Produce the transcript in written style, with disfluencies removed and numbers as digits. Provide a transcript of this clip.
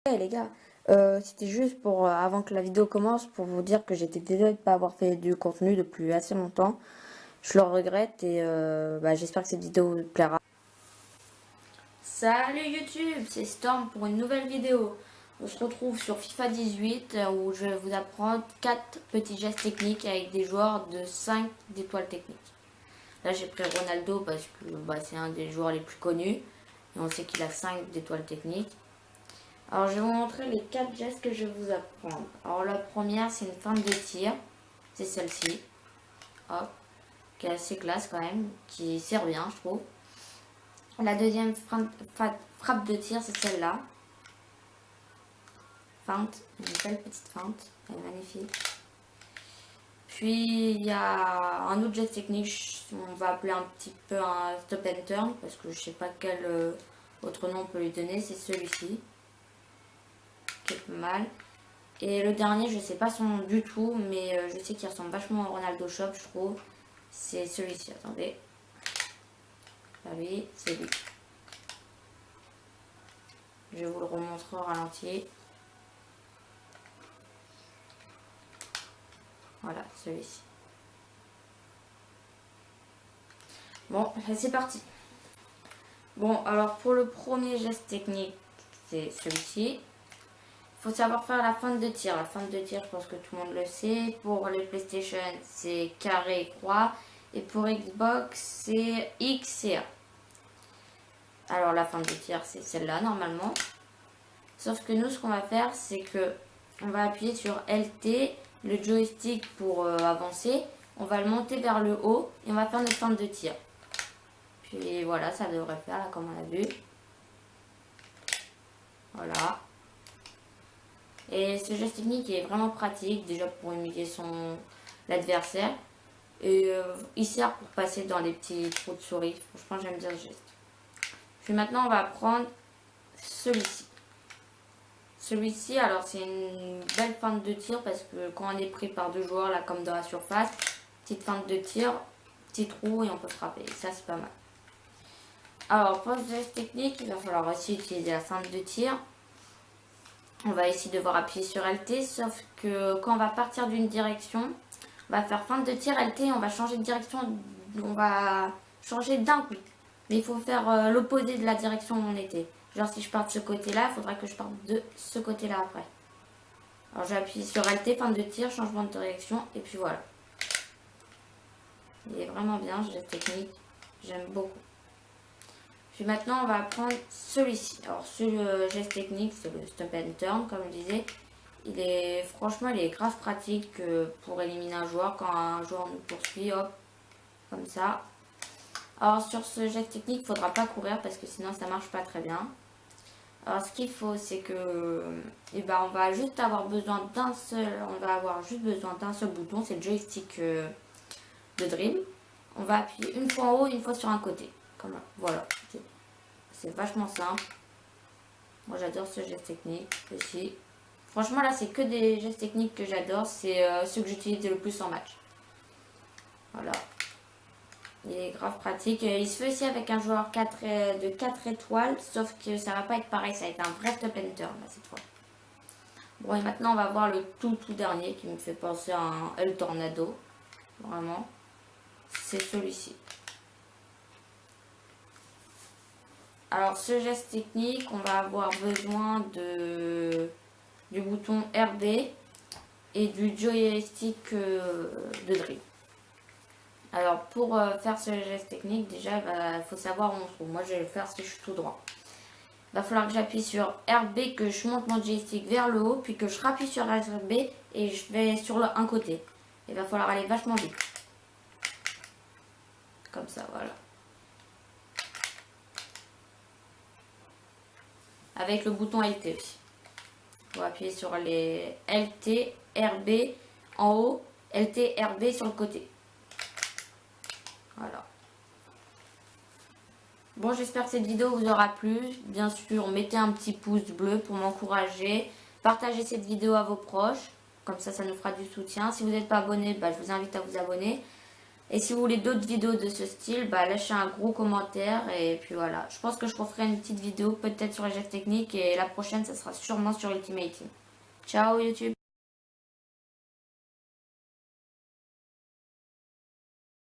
Ouais, les gars, c'était juste pour, avant que la vidéo commence, pour vous dire que j'étais désolée de ne pas avoir fait du contenu depuis assez longtemps. Je le regrette et j'espère que cette vidéo vous plaira. Salut YouTube, c'est Storm pour une nouvelle vidéo. On se retrouve sur FIFA 18 où je vais vous apprendre 4 petits gestes techniques avec des joueurs de 5 étoiles techniques. Là j'ai pris Ronaldo parce que c'est un des joueurs les plus connus et on sait qu'il a 5 étoiles techniques. Alors je vais vous montrer les 4 gestes que je vais vous apprendre. Alors la première c'est une feinte de tir, c'est celle-ci, hop, qui est assez classe quand même, qui sert bien je trouve. La deuxième frappe de tir c'est celle-là, feinte, une belle petite feinte, elle est magnifique. Puis il y a un autre geste technique, on va appeler un petit peu un stop and turn, parce que je sais pas quel autre nom on peut lui donner, c'est celui-ci, qui est pas mal. Et le dernier, je sais pas son nom du tout, mais je sais qu'il ressemble vachement à Ronaldo Shop, je trouve. C'est celui-ci, attendez. Ah oui, c'est lui. Je vous le remontrer au ralenti. Voilà, celui-ci. Bon, c'est parti. Bon, alors pour le premier geste technique, c'est celui-ci. Il faut savoir faire la feinte de tir. La feinte de tir, je pense que tout le monde le sait. Pour les PlayStation, c'est carré et croix. Et pour Xbox, c'est X et A. Alors la feinte de tir, c'est celle-là normalement. Sauf que nous, ce qu'on va faire, c'est que on va appuyer sur LT, le joystick pour avancer. On va le monter vers le haut et on va faire notre feinte de tir. Puis voilà, ça devrait faire là comme on a vu. Voilà. Et ce geste technique est vraiment pratique, déjà pour humilier l'adversaire. Et il sert pour passer dans les petits trous de souris. Franchement, j'aime bien ce geste. Puis maintenant, on va prendre celui-ci. Celui-ci, alors c'est une belle feinte de tir parce que quand on est pris par deux joueurs, là comme dans la surface, petite feinte de tir, petit trou et on peut frapper. Et ça, c'est pas mal. Alors, pour ce geste technique, il va falloir aussi utiliser la feinte de tir. On va ici devoir appuyer sur LT, sauf que quand on va partir d'une direction, on va faire feinte de tir LT, on va changer de direction, on va changer d'un coup. Mais il faut faire l'opposé de la direction où on était. Genre si je pars de ce côté-là, il faudra que je parte de ce côté-là après. Alors j'appuie sur LT, feinte de tir, changement de direction, et puis voilà. Il est vraiment bien ce geste technique, j'aime beaucoup. Puis maintenant on va prendre celui-ci. Alors ce geste technique, c'est le stop and turn comme je disais. Franchement, il est grave pratique pour éliminer un joueur quand un joueur nous poursuit, hop, comme ça. Alors sur ce geste technique, il ne faudra pas courir parce que sinon ça marche pas très bien. Alors ce qu'il faut, c'est que on va juste avoir besoin d'un seul, on va avoir juste besoin d'un seul bouton, c'est le joystick de Dream. On va appuyer une fois en haut, une fois sur un côté, comme là. Voilà, c'est vachement simple. Moi j'adore ce geste technique aussi. Franchement là c'est que des gestes techniques que j'adore, c'est ceux que j'utilise le plus en match. Voilà. Il est grave pratique. Il se fait aussi avec un joueur de 4 étoiles, sauf que ça va pas être pareil, ça va être un vrai top and turn là, cette fois. Bon et maintenant on va voir le tout dernier qui me fait penser à un El Tornado. Vraiment. C'est celui-ci. Alors ce geste technique, on va avoir besoin du bouton RB et du joystick de Dream. Alors pour faire ce geste technique, déjà il faut savoir où on se trouve. Moi je vais le faire si je suis tout droit. Il va falloir que j'appuie sur RB, que je monte mon joystick vers le haut, puis que je rappuie sur RB et je vais sur un côté. Il va falloir aller vachement vite. Comme ça, voilà. Avec le bouton LT aussi. On va appuyer sur les LT, RB en haut, LT, RB sur le côté. Voilà. Bon, j'espère que cette vidéo vous aura plu. Bien sûr, mettez un petit pouce bleu pour m'encourager. Partagez cette vidéo à vos proches. Comme ça nous fera du soutien. Si vous n'êtes pas abonné, je vous invite à vous abonner. Et si vous voulez d'autres vidéos de ce style, bah lâchez un gros commentaire. Et puis voilà, je pense que je referai une petite vidéo peut-être sur les gestes techniques. Et la prochaine, ça sera sûrement sur Ultimate Team. Ciao YouTube!